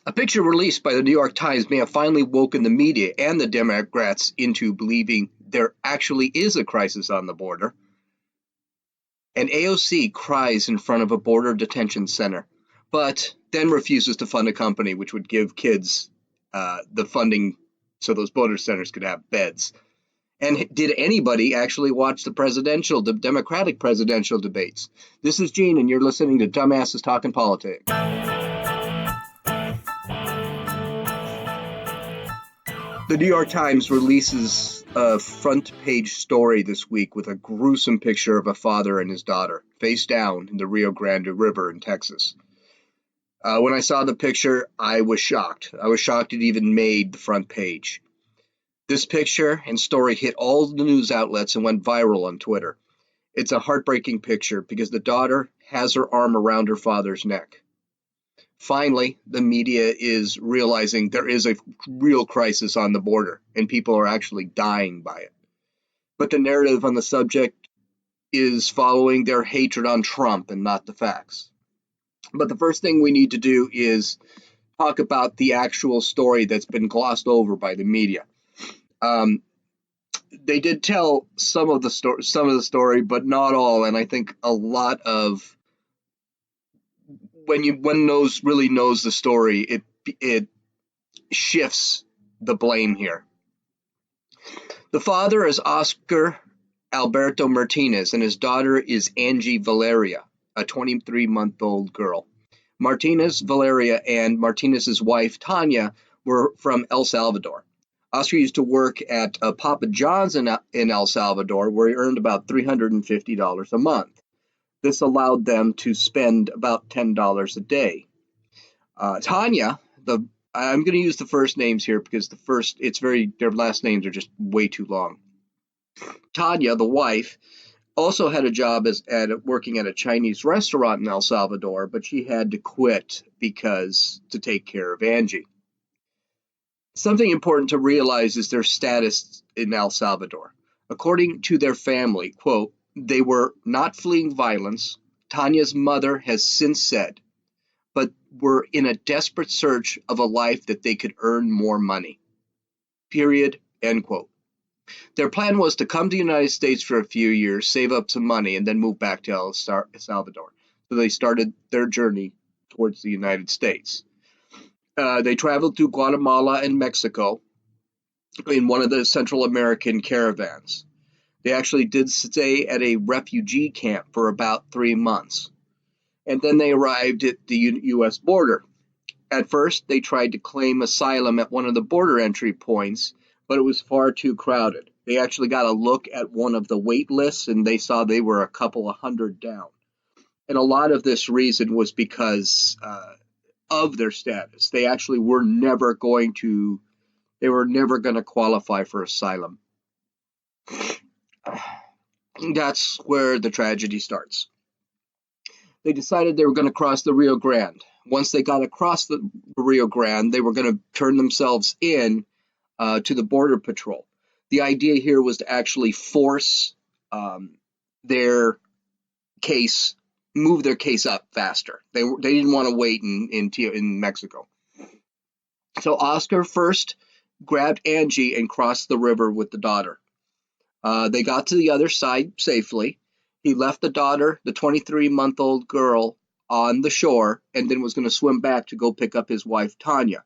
A picture released by the New York Times may have finally woken the media and the Democrats into believing there actually is a crisis on the border. An AOC cries in front of a border detention center, but then refuses to fund a company which would give kids the funding so those border centers could have beds. And did anybody actually watch the Democratic presidential debates? This is Gene, and you're listening to Dumbasses Talking Politics. The New York Times releases a front page story this week with a gruesome picture of a father and his daughter face down in the Rio Grande River in Texas. When I saw the picture, I was shocked. I was shocked it even made the front page. This picture and story hit all the news outlets and went viral on Twitter. It's a heartbreaking picture because the daughter has her arm around her father's neck. Finally, the media is realizing there is a real crisis on the border, and people are actually dying by it. But the narrative on the subject is following their hatred on Trump and not the facts. But the first thing we need to do is talk about the actual story that's been glossed over by the media. They did tell some of the story, but not all, and I think a lot of when one really knows the story, it shifts the blame here. The father is Oscar Alberto Martinez, and his daughter is Angie Valeria, a 23-month-old girl. Martinez, Valeria, and Martinez's wife Tanya were from El Salvador. Oscar used to work at Papa John's in El Salvador, where he earned about $350 a month. This allowed them to spend about $10 a day. Tanya, I'm going to use the first names here because their last names are just way too long. Tanya, the wife, also had a job working at a Chinese restaurant in El Salvador, but she had to quit to take care of Angie. Something important to realize is their status in El Salvador. According to their family, quote, they were not fleeing violence, Tanya's mother has since said, but were in a desperate search of a life that they could earn more money. Period. End quote. Their plan was to come to the United States for a few years, save up some money, and then move back to El Salvador. So they started their journey towards the United States. They traveled through Guatemala and Mexico in one of the Central American caravans. They actually did stay at a refugee camp for about 3 months. And then they arrived at the U.S. border. At first, they tried to claim asylum at one of the border entry points, but it was far too crowded. They actually got a look at one of the wait lists, and they saw they were a couple of hundred down. And a lot of this reason was because of their status. They actually were never going to qualify for asylum. That's where the tragedy starts. They decided they were going to cross the Rio Grande. Once they got across the Rio Grande, they were going to turn themselves in to the Border Patrol. The idea here was to actually force move their case up faster. They didn't want to wait in Mexico. So Oscar first grabbed Angie and crossed the river with the daughter. They got to the other side safely. He left the daughter, the 23-month-old girl, on the shore and then was going to swim back to go pick up his wife, Tanya.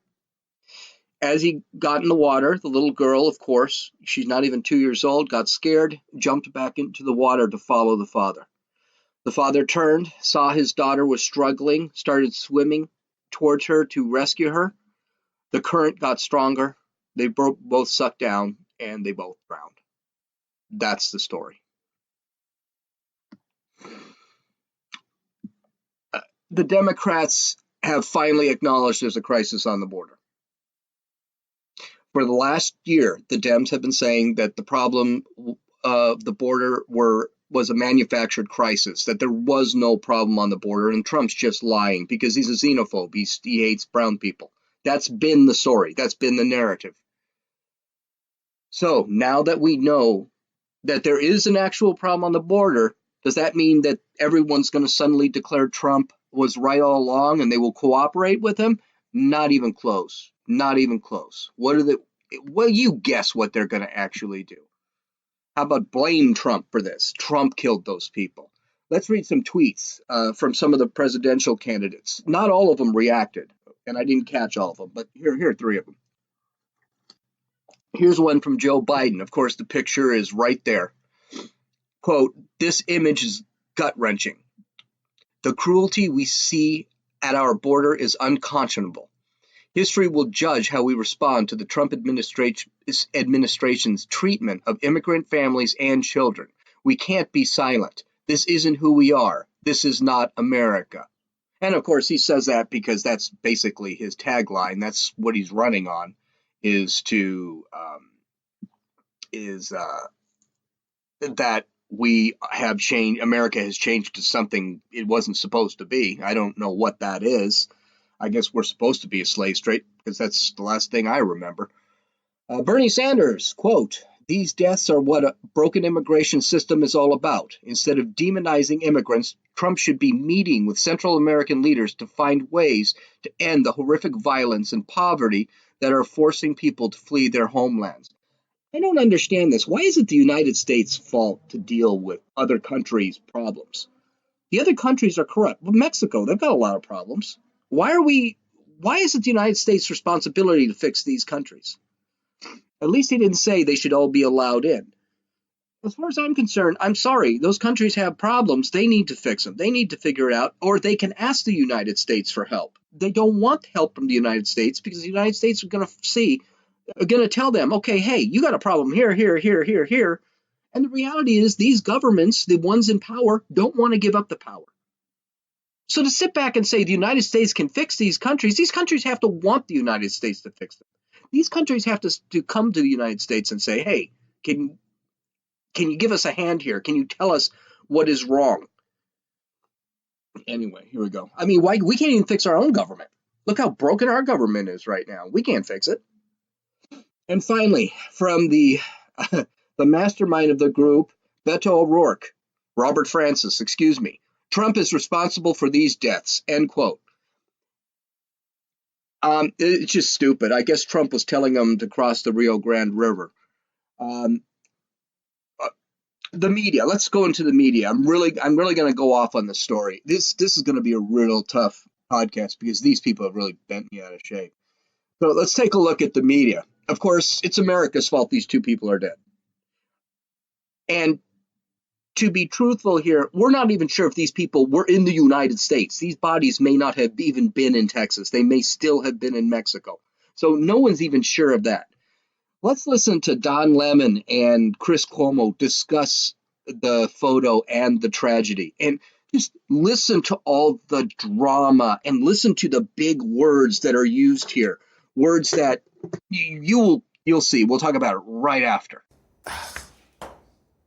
As he got in the water, the little girl, of course, she's not even 2 years old, got scared, jumped back into the water to follow the father. The father turned, saw his daughter was struggling, started swimming towards her to rescue her. The current got stronger. They both sucked down and they both drowned. That's the story. The Democrats have finally acknowledged there's a crisis on the border. For the last year, the Dems have been saying that the problem of the border was a manufactured crisis, that there was no problem on the border, and Trump's just lying because he's a xenophobe. He hates brown people. That's been the story. That's been the narrative. So now that we know that there is an actual problem on the border, does that mean that everyone's going to suddenly declare Trump was right all along and they will cooperate with him? Not even close. Not even close. Well, you guess what they're going to actually do. How about blame Trump for this? Trump killed those people. Let's read some tweets from some of the presidential candidates. Not all of them reacted, and I didn't catch all of them, but here are three of them. Here's one from Joe Biden. Of course, the picture is right there. Quote, "This image is gut-wrenching. The cruelty we see at our border is unconscionable. History will judge how we respond to the Trump administration's treatment of immigrant families and children. We can't be silent. This isn't who we are. This is not America." And of course, he says that because that's basically his tagline. That's what he's running on, is that we have changed. America has changed to something it wasn't supposed to be. I don't know what that is. I guess we're supposed to be a slave state because that's the last thing I remember. Bernie Sanders, quote, "These deaths are what a broken immigration system is all about. Instead of demonizing immigrants, Trump should be meeting with Central American leaders to find ways to end the horrific violence and poverty that are forcing people to flee their homelands." I don't understand this. Why is it the United States' fault to deal with other countries' problems? The other countries are corrupt. Well, Mexico, they've got a lot of problems. Why is it the United States' responsibility to fix these countries? At least he didn't say they should all be allowed in. As far as I'm concerned, I'm sorry, those countries have problems. They need to fix them. They need to figure it out, or they can ask the United States for help. They don't want help from the United States because the United States are going to tell them, okay, hey, you got a problem here, here, here, here, here. And the reality is these governments, the ones in power, don't want to give up the power. So to sit back and say the United States can fix these countries have to want the United States to fix them. These countries have to come to the United States and say, hey, can you give us a hand here? Can you tell us what is wrong? Anyway, here we go. I mean, we can't even fix our own government. Look how broken our government is right now. We can't fix it. And finally, from the mastermind of the group, Beto O'Rourke, Robert Francis, excuse me, "Trump is responsible for these deaths," end quote. It's just stupid. I guess Trump was telling them to cross the Rio Grande River. The media. Let's go into the media. I'm really going to go off on this story. This is going to be a real tough podcast because these people have really bent me out of shape. So let's take a look at the media. Of course, it's America's fault these two people are dead. And to be truthful here, we're not even sure if these people were in the United States. These bodies may not have even been in Texas. They may still have been in Mexico. So no one's even sure of that. Let's listen to Don Lemon and Chris Cuomo discuss the photo and the tragedy. And just listen to all the drama and listen to the big words that are used here. Words that you'll see. We'll talk about it right after.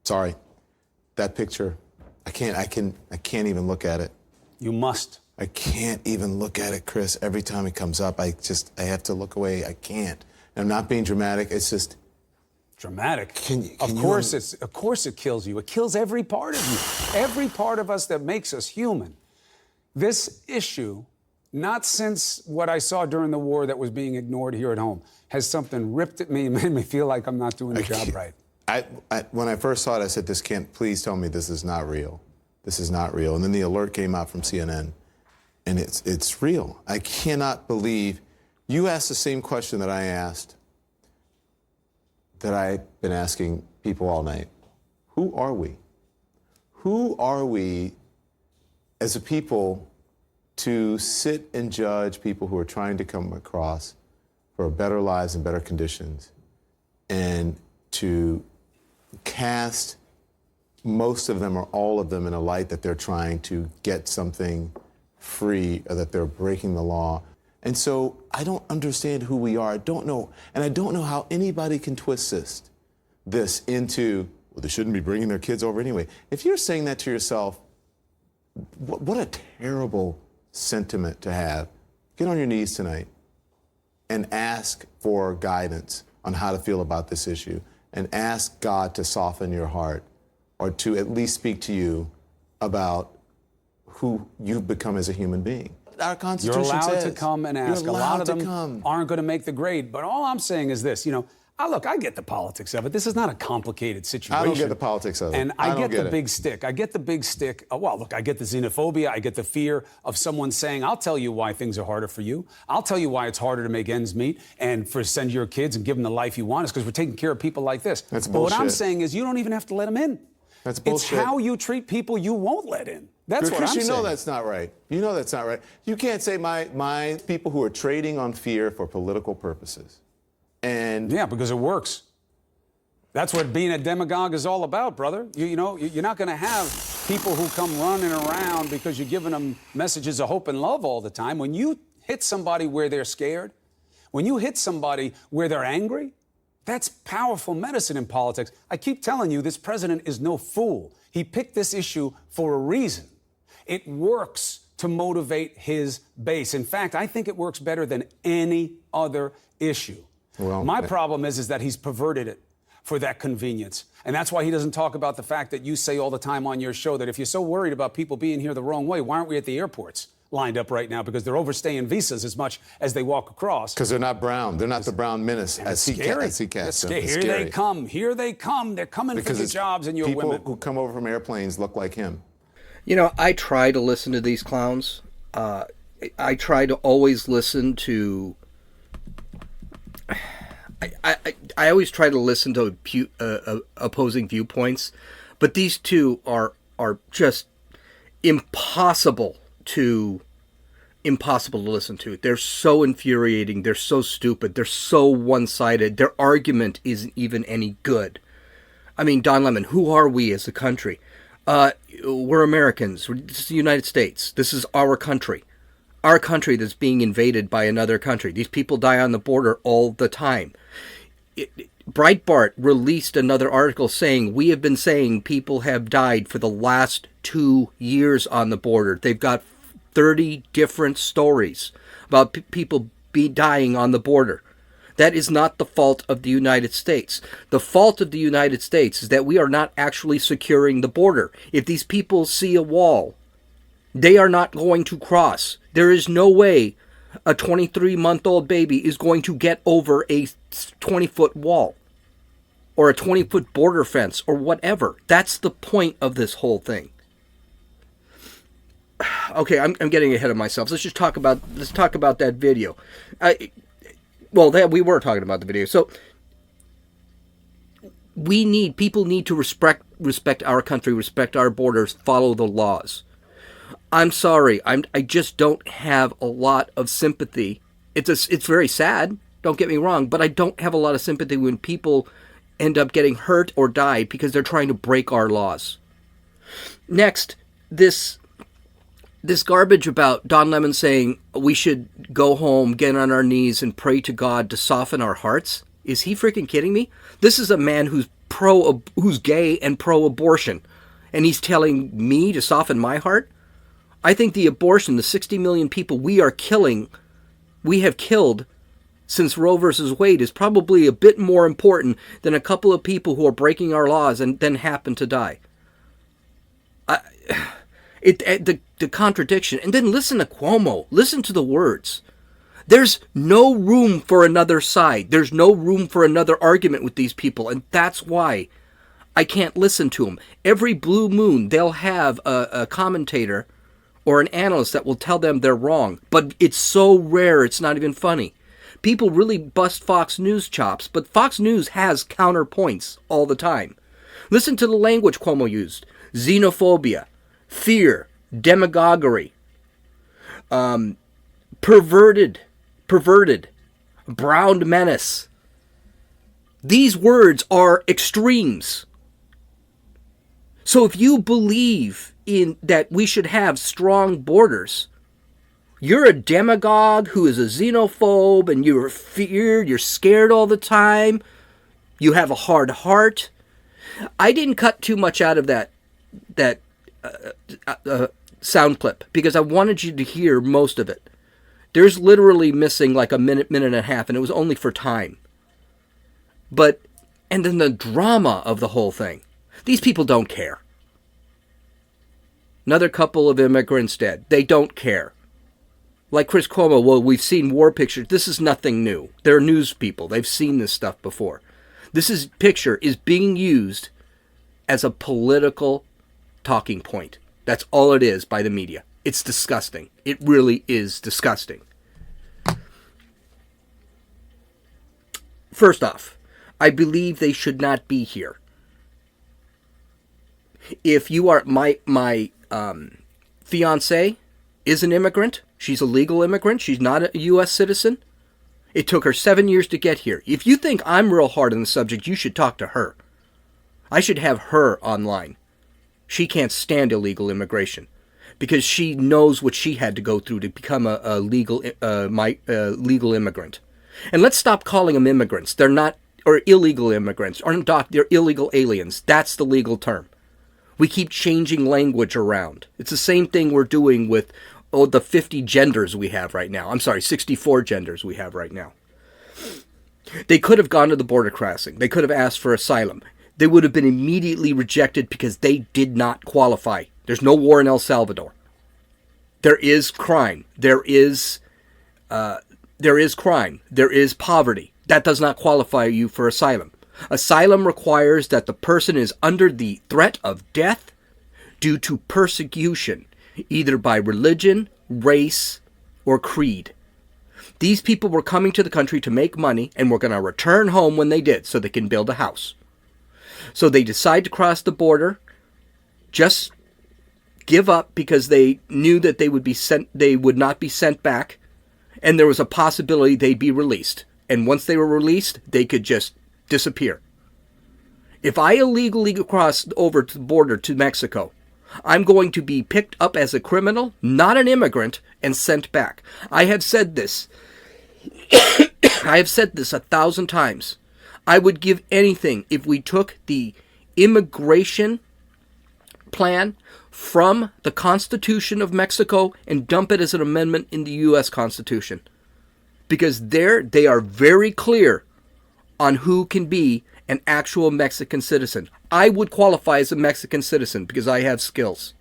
Sorry. That picture, I can't even look at it. You must. I can't even look at it, Chris. Every time it comes up, I have to look away. I can't. And I'm not being dramatic. It's just dramatic. Of course it kills you. It kills every part of you. Every part of us that makes us human. This issue, not since what I saw during the war that was being ignored here at home, has something ripped at me and made me feel like I'm not doing the job right. When I first saw it, I said, please tell me this is not real. This is not real. And then the alert came out from CNN, and it's real. I cannot believe you asked the same question that I asked, that I've been asking people all night. Who are we? Who are we as a people to sit and judge people who are trying to come across for better lives and better conditions, and to cast most of them or all of them in a light that they're trying to get something free or that they're breaking the law? And so I don't understand who we are. I don't know. And I don't know how anybody can twist this into, well, they shouldn't be bringing their kids over anyway. If you're saying that to yourself, what a terrible sentiment to have. Get on your knees tonight and ask for guidance on how to feel about this issue, and ask God to soften your heart, or to at least speak to you about who you've become as a human being. our You're Constitution allowed says. to come and You're ask. A lot allowed of to them come. aren't going to make the grade. But all I'm saying is this, look, I get the politics of it. This is not a complicated situation. I don't get the politics of it. And I I don't get the get it. big stick. I get the big stick. Well, look, I get the xenophobia. I get the fear of someone saying, I'll tell you why things are harder for you. I'll tell you why it's harder to make ends meet and for send your kids and give them the life you want. It's because we're taking care of people like this. That's but what I'm bullshit. saying is you don't even have to let them in. That's bullshit. It's how you treat people you won't let in. That's what I'm saying. You know that's not right. You know that's not right. You can't say my people who are trading on fear for political purposes. And yeah, because it works. That's what being a demagogue is all about, brother. You're not going to have people who come running around because you're giving them messages of hope and love all the time. When you hit somebody where they're scared, when you hit somebody where they're angry, that's powerful medicine in politics. I keep telling you, this president is no fool. He picked this issue for a reason. It works to motivate his base. In fact, I think it works better than any other issue. Well, my problem is that he's perverted it for that convenience. And that's why he doesn't talk about the fact that you say all the time on your show that if you're so worried about people being here the wrong way, why aren't we at the airports lined up right now? Because they're overstaying visas as much as they walk across. Because they're not brown. They're not the brown menace as he casts them. Here they come. Here they come. They're coming for your jobs and your people women. People who come over from airplanes look like him. I try to listen to these clowns. I try to always listen to... I always try to listen to opposing viewpoints, but these two are just impossible to listen to. They're so infuriating. They're so stupid. They're so one-sided. Their argument isn't even any good. I mean, Don Lemon, who are we as a country? We're Americans. This is the United States. This is our country. Our country that's being invaded by another country. These people die on the border all the time. Breitbart released another article saying, we have been saying people have died for the last 2 years on the border. They've got 30 different stories about people dying on the border. That is not the fault of the United States. The fault of the United States is that we are not actually securing the border. If these people see a wall, they are not going to cross. There is no way a 23-month-old baby is going to get over a 20-foot wall or a 20-foot border fence or whatever. That's the point of this whole thing. Okay, I'm getting ahead of myself. Let's talk about that video. We were talking about the video. So people need to respect our country, respect our borders, follow the laws. I'm sorry, I just don't have a lot of sympathy. It's very sad, don't get me wrong, but I don't have a lot of sympathy when people end up getting hurt or die because they're trying to break our laws. Next, this garbage about Don Lemon saying we should go home, get on our knees, and pray to God to soften our hearts. Is he freaking kidding me? This is a man who's gay and pro-abortion, and he's telling me to soften my heart? I think the 60 million people we have killed since Roe versus Wade is probably a bit more important than a couple of people who are breaking our laws and then happen to die. The contradiction. And then listen to Cuomo. Listen to the words. There's no room for another side. There's no room for another argument with these people. And that's why I can't listen to them. Every blue moon, they'll have a commentator or an analyst that will tell them they're wrong. But it's so rare, it's not even funny. People really bust Fox News chops, but Fox News has counterpoints all the time. Listen to the language Cuomo used. Xenophobia, fear, demagoguery, perverted, brown menace. These words are extremes. So if you believe in that we should have strong borders, you're a demagogue who is a xenophobe and you're feared, you're scared all the time, you have a hard heart. I didn't cut too much out of that sound clip because I wanted you to hear most of it. There's literally missing like a minute and a half, and it was only for time. And then the drama of the whole thing. These people don't care. Another couple of immigrants dead. They don't care. Like Chris Cuomo, well, we've seen war pictures. This is nothing new. They're news people. They've seen this stuff before. This picture is being used as a political talking point. That's all it is by the media. It's disgusting. It really is disgusting. First off, I believe they should not be here. If you are my fiance is an immigrant. She's a legal immigrant. She's not a U.S. citizen. It took her 7 years to get here. If you think I'm real hard on the subject, you should talk to her. I should have her online. She can't stand illegal immigration because she knows what she had to go through to become a legal immigrant. And let's stop calling them immigrants. They're not, or illegal immigrants. They're illegal aliens. That's the legal term. We keep changing language around. It's the same thing we're doing with the 50 genders we have right now. I'm sorry, 64 genders we have right now. They could have gone to the border crossing. They could have asked for asylum. They would have been immediately rejected because they did not qualify. There's no war in El Salvador. There is crime. There is crime. There is poverty. That does not qualify you for asylum. Asylum requires that the person is under the threat of death due to persecution, either by religion, race, or creed. These people were coming to the country to make money and were going to return home when they did so they can build a house. So they decide to cross the border, just give up because they knew that they would not be sent back, and there was a possibility they'd be released. And once they were released, they could just disappear. If I illegally cross over to the border to Mexico, I'm going to be picked up as a criminal, not an immigrant, and sent back. I have said this. I have said this 1,000 times. I would give anything if we took the immigration plan from the Constitution of Mexico and dump it as an amendment in the U.S. Constitution. Because there they are very clear on who can be an actual Mexican citizen. I would qualify as a Mexican citizen because I have skills.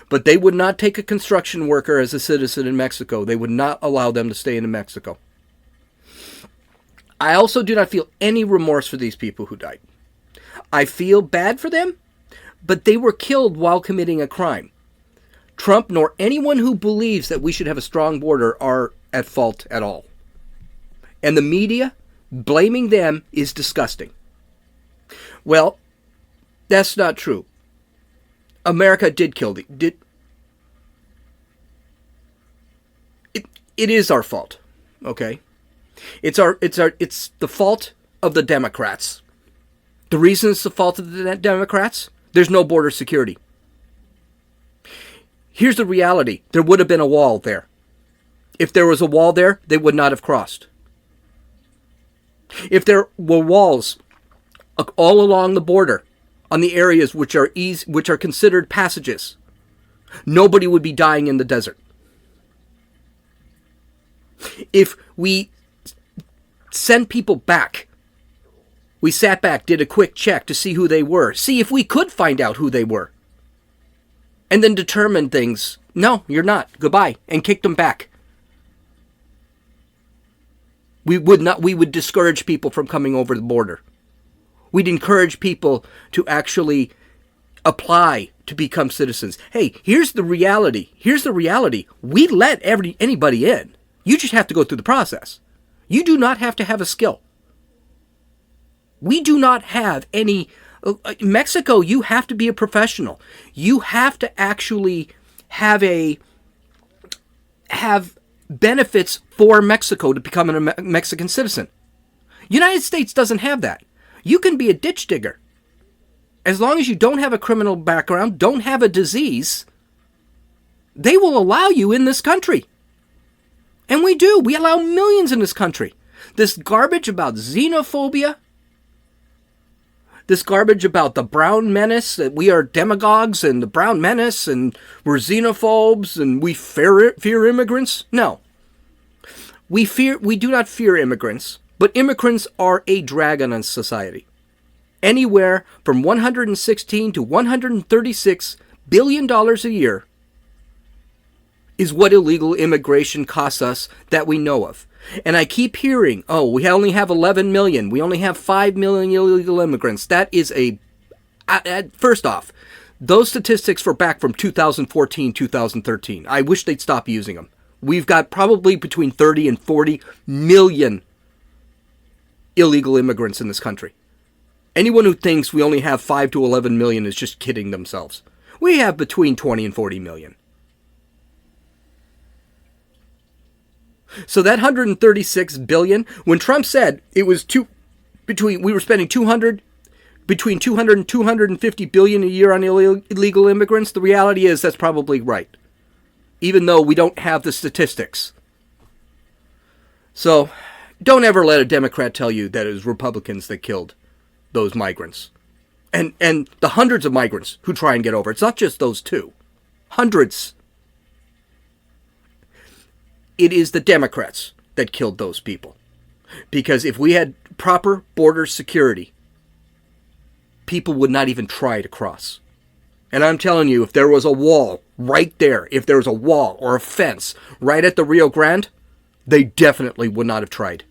But they would not take a construction worker as a citizen in Mexico. They would not allow them to stay in Mexico. I also do not feel any remorse for these people who died. I feel bad for them, but they were killed while committing a crime. Trump nor anyone who believes that we should have a strong border are at fault at all. And the media, blaming them is disgusting. Well, that's not true. America did kill it is our fault. Okay? It's the fault of the Democrats. The reason it's the fault of the Democrats, there's no border security. Here's the reality. There would have been a wall there. If there was a wall there, they would not have crossed. If there were walls all along the border on the areas which are considered passages, nobody would be dying in the desert. If we sent people back, we sat back, did a quick check to see who they were, see if we could find out who they were, and then determine things. No, you're not. Goodbye, and kicked them back. We would discourage people from coming over the border. We'd encourage people to actually apply to become citizens. Hey, here's the reality. We let anybody in. You just have to go through the process. You do not have to have a skill. We do not have any... Mexico, you have to be a professional. You have to actually have benefits for Mexico to become a Mexican citizen. United States doesn't have that. You can be a ditch digger. As long as you don't have a criminal background, don't have a disease, they will allow you in this country. And we do. We allow millions in this country. This garbage about xenophobia, this garbage about the brown menace, that we are demagogues and the brown menace and we're xenophobes and we fear immigrants. No. We do not fear immigrants, but immigrants are a drag on society. Anywhere from $116 to $136 billion a year is what illegal immigration costs us that we know of. And I keep hearing, oh, we only have 11 million. We only have 5 million illegal immigrants. That is first off, those statistics were back from 2014, 2013. I wish they'd stop using them. We've got probably between 30 and 40 million illegal immigrants in this country. Anyone who thinks we only have 5 to 11 million is just kidding themselves. We have between 20 and 40 million. So that 136 billion, when Trump said it was we were spending between 200 and 250 billion a year on illegal immigrants, the reality is that's probably right, even though we don't have the statistics. So don't ever let a Democrat tell you that it was Republicans that killed those migrants. And the hundreds of migrants who try and get over. It's not just those two. Hundreds. It is the Democrats that killed those people. Because if we had proper border security, people would not even try to cross. And I'm telling you, if there was a wall right there, if there was a wall or a fence right at the Rio Grande, they definitely would not have tried.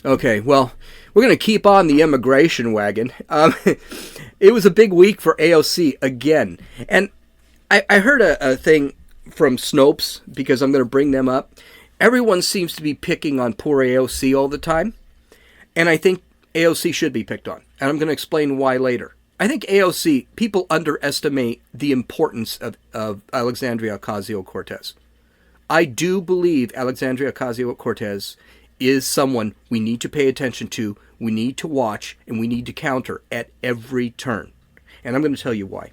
Okay, well, we're going to keep on the immigration wagon. It was a big week for AOC again. And I heard a thing from Snopes, because I'm going to bring them up. Everyone seems to be picking on poor AOC all the time. And I think AOC should be picked on. And I'm going to explain why later. I think AOC, people underestimate the importance of Alexandria Ocasio-Cortez. I do believe Alexandria Ocasio-Cortez is someone we need to pay attention to, we need to watch, and we need to counter at every turn. And I'm going to tell you why.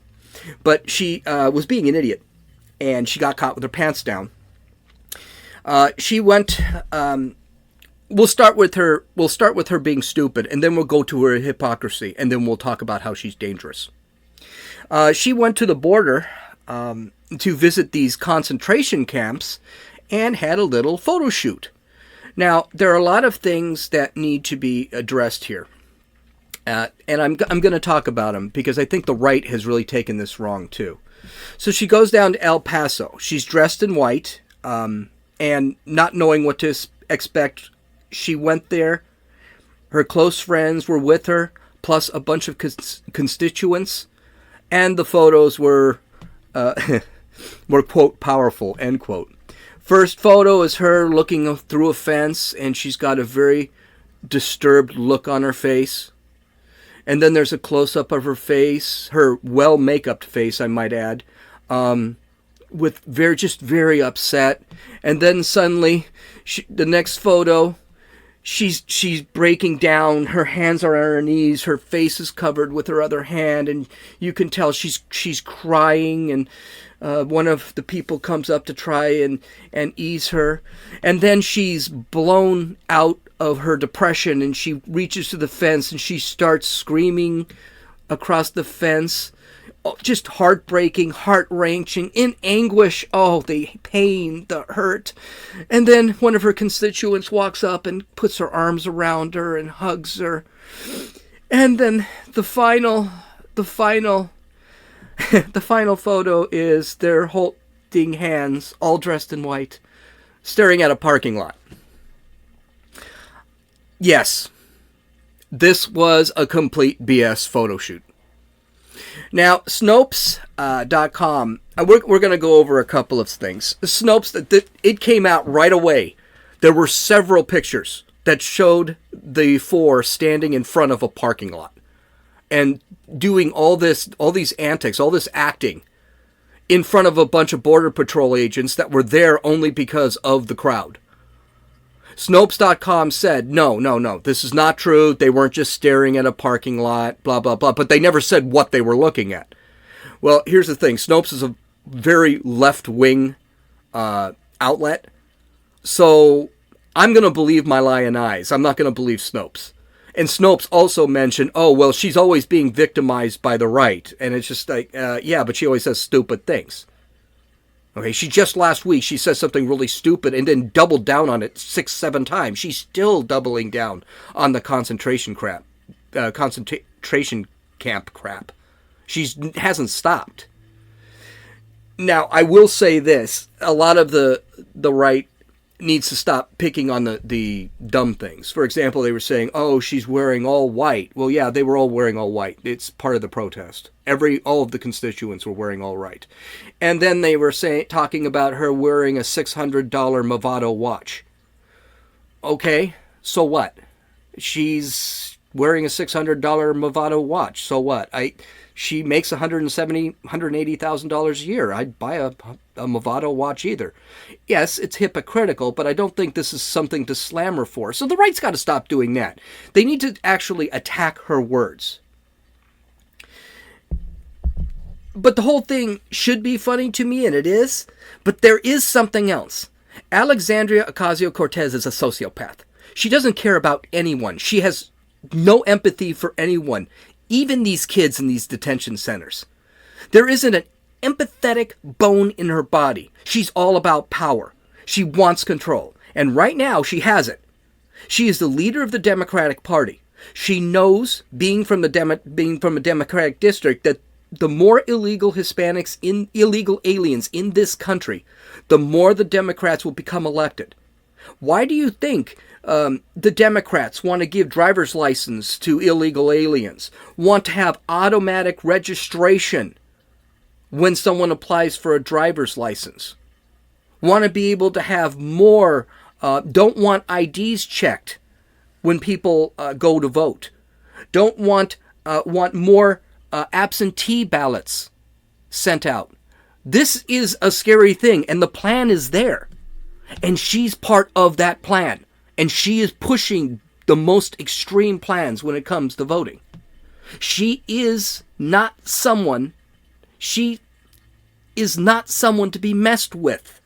But she was being an idiot, and she got caught with her pants down. She went. We'll start with her. We'll start with her being stupid, and then we'll go to her hypocrisy, and then we'll talk about how she's dangerous. She went to the border to visit these concentration camps, and had a little photo shoot. Now, there are a lot of things that need to be addressed here. And I'm going to talk about them because I think the right has really taken this wrong too. So she goes down to El Paso. She's dressed in white, and not knowing what to expect, she went there. Her close friends were with her, plus a bunch of constituents, and the photos were, quote, powerful, end quote. First photo is her looking through a fence, and she's got a very disturbed look on her face. And then there's a close-up of her face, her well-make-upped face, I might add, with very upset. And then suddenly, the next photo, she's breaking down. Her hands are on her knees. Her face is covered with her other hand, and you can tell she's crying. And one of the people comes up to try and ease her, and then she's blown out of her depression, and she reaches to the fence and she starts screaming across the fence, just heartbreaking, heart-wrenching, in anguish. Oh, the pain, the hurt. And then one of her constituents walks up and puts her arms around her and hugs her. And then the final photo is they're holding hands, all dressed in white, staring at a parking lot. Yes, this was a complete BS photo shoot. Now, Snopes.com, we're going to go over a couple of things. Snopes, it came out right away. There were several pictures that showed the four standing in front of a parking lot and doing all these antics, all this acting in front of a bunch of Border Patrol agents that were there only because of the crowd. Snopes.com said, no, this is not true. They weren't just staring at a parking lot, blah, blah, blah. But they never said what they were looking at. Well, here's the thing. Snopes is a very left-wing outlet. So I'm going to believe my lying eyes. I'm not going to believe Snopes. And Snopes also mentioned, oh, well, she's always being victimized by the right. And it's just like, yeah, but she always says stupid things. Okay, she just last week, she said something really stupid and then doubled down on it 6-7 times. She's still doubling down on the concentration camp crap. She hasn't stopped. Now, I will say this. A lot of the right needs to stop picking on the dumb things. For example, they were saying, oh, she's wearing all white. Well, yeah, they were all wearing all white. It's part of the protest. All of the constituents were wearing all white. And then they were talking about her wearing a $600 Movado watch. Okay, so what? She's wearing a $600 Movado watch. So what? She makes $180,000 a year. I'd buy a Movado watch either. Yes, it's hypocritical, but I don't think this is something to slam her for. So the right's got to stop doing that. They need to actually attack her words. But the whole thing should be funny to me, and it is. But there is something else. Alexandria Ocasio-Cortez is a sociopath. She doesn't care about anyone. She has no empathy for anyone, even these kids in these detention centers. There isn't an empathetic bone in her body. She's all about power. She wants control. And right now, she has it. She is the leader of the Democratic Party. She knows, being from a Democratic district, that the more illegal illegal aliens in this country, the more the Democrats will become elected. Why do you think the Democrats want to give driver's license to illegal aliens, want to have automatic registration when someone applies for a driver's license, want to be able to have more, don't want IDs checked when people go to vote, don't want more absentee ballots sent out? This is a scary thing, and the plan is there. And she's part of that plan. And she is pushing the most extreme plans when it comes to voting. She is not someone to be messed with,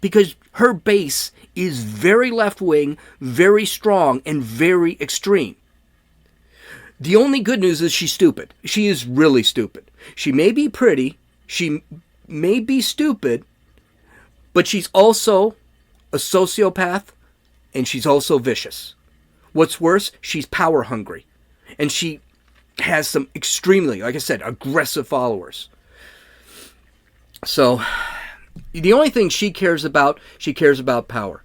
because her base is very left-wing, very strong, and very extreme. The only good news is she's stupid. She is really stupid. She may be pretty, she may be stupid, but she's also a sociopath, and she's also vicious. What's worse, she's power hungry. And she has some extremely, like I said, aggressive followers. So, the only thing she cares about power.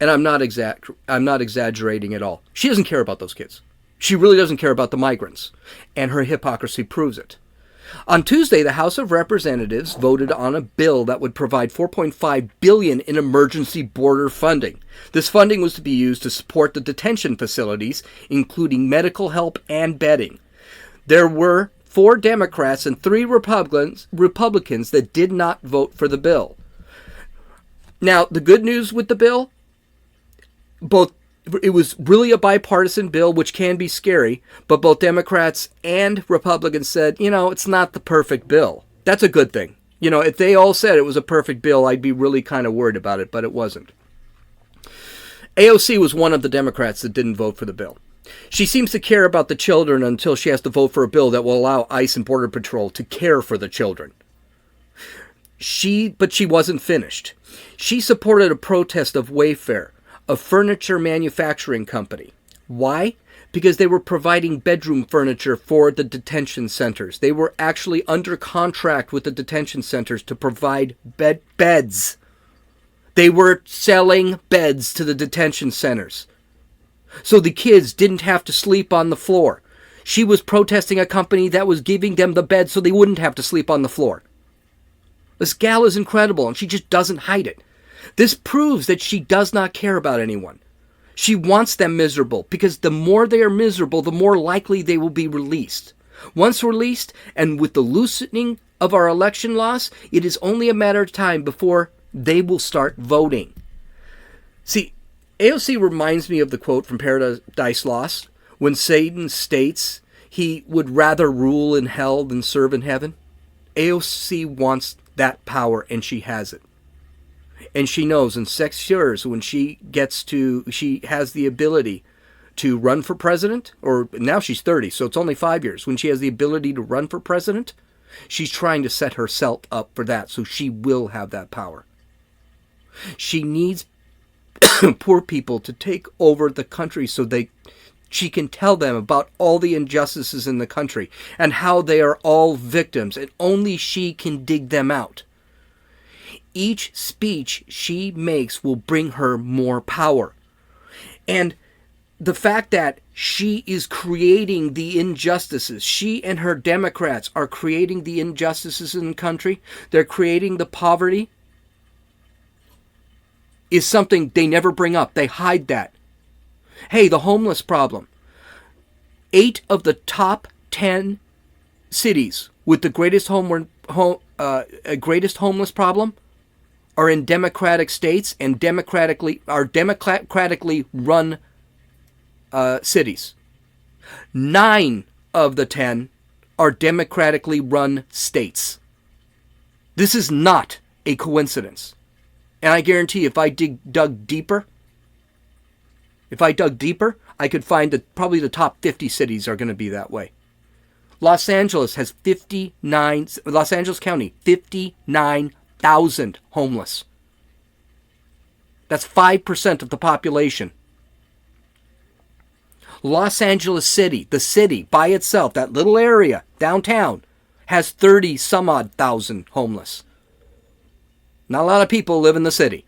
And I'm not exaggerating at all. She doesn't care about those kids. She really doesn't care about the migrants. And her hypocrisy proves it. On Tuesday, the House of Representatives voted on a bill that would provide $4.5 billion in emergency border funding. This funding was to be used to support the detention facilities, including medical help and bedding. There were 4 Democrats and 3 Republicans that did not vote for the bill. Now, the good news with the bill, it was really a bipartisan bill, which can be scary, but both Democrats and Republicans said, it's not the perfect bill. That's a good thing. If they all said it was a perfect bill, I'd be really kind of worried about it, but it wasn't. AOC was one of the Democrats that didn't vote for the bill. She seems to care about the children until she has to vote for a bill that will allow ICE and Border Patrol to care for the children. But she wasn't finished. She supported a protest of Wayfair, a furniture manufacturing company. Why? Because they were providing bedroom furniture for the detention centers. They were actually under contract with the detention centers to provide beds. They were selling beds to the detention centers, so the kids didn't have to sleep on the floor. She was protesting a company that was giving them the bed so they wouldn't have to sleep on the floor. This gal is incredible, and she just doesn't hide it. This proves that she does not care about anyone. She wants them miserable, because the more they are miserable, the more likely they will be released. Once released, and with the loosening of our election laws, it is only a matter of time before they will start voting. See, AOC reminds me of the quote from Paradise Lost, when Satan states he would rather rule in hell than serve in heaven. AOC wants that power, and she has it. And she knows in 6 years, when she has the ability to run for president, or now she's 30, so it's only 5 years. When she has the ability to run for president, she's trying to set herself up for that, so she will have that power. She needs poor people to take over the country so she can tell them about all the injustices in the country and how they are all victims, and only she can dig them out. each speech she makes will bring her more power. And the fact that she is creating the injustices, she and her Democrats are creating the injustices in the country, they're creating the poverty, is something they never bring up. They hide that. Hey, the homeless problem. 8 of the top 10 cities with the greatest homeless problem are in democratic states and democratically run cities. 9 of the 10 are democratically run states. This is not a coincidence. And I guarantee if I dug deeper, I could find that probably the top 50 cities are going to be that way. Los Angeles County, 59,000 homeless. That's 5% of the population. Los Angeles City, the city by itself, that little area downtown, has 30 some odd thousand homeless. Not a lot of people live in the city.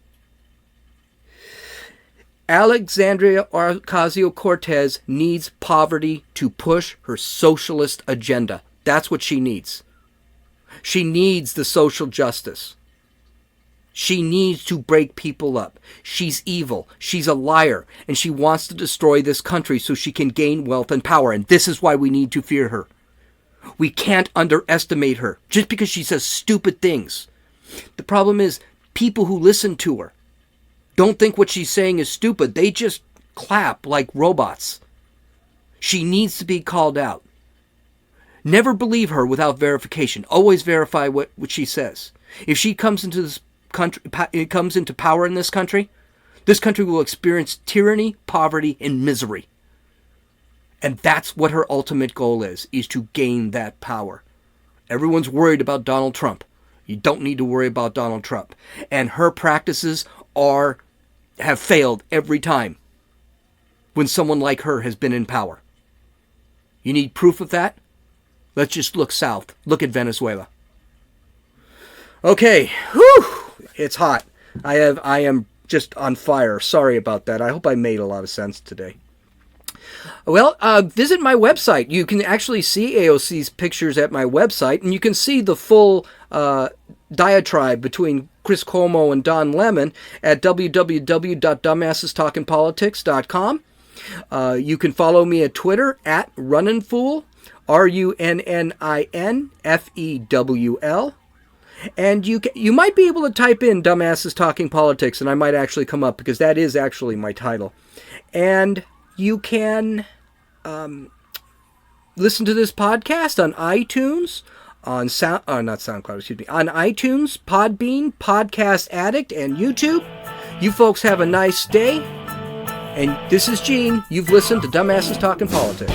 Alexandria Ocasio-Cortez needs poverty to push her socialist agenda. That's what she needs. She needs the social justice. She needs to break people up. She's evil. She's a liar. And she wants to destroy this country so she can gain wealth and power. And this is why we need to fear her. We can't underestimate her just because she says stupid things. The problem is people who listen to her don't think what she's saying is stupid. They just clap like robots. She needs to be called out. Never believe her without verification. Always verify what she says. If she comes into this country, comes into power in this country will experience tyranny, poverty, and misery. And that's what her ultimate goal is to gain that power. Everyone's worried about Donald Trump. You don't need to worry about Donald Trump. And her practices have failed every time when someone like her has been in power. You need proof of that? Let's just look south. Look at Venezuela. Okay, whew, it's hot. I am just on fire. Sorry about that. I hope I made a lot of sense today. Well, visit my website. You can actually see AOC's pictures at my website, and you can see the full diatribe between Chris Cuomo and Don Lemon at www.dumbassestalkingpolitics.com. You can follow me at Twitter at runninfool, RUNNINFEWL. And you might be able to type in Dumbasses Talking Politics, and I might actually come up, because that is actually my title. And you can listen to this podcast on iTunes, on on iTunes, Podbean, Podcast Addict, and YouTube. You folks have a nice day. And this is Gene. You've listened to Dumbasses Talking Politics.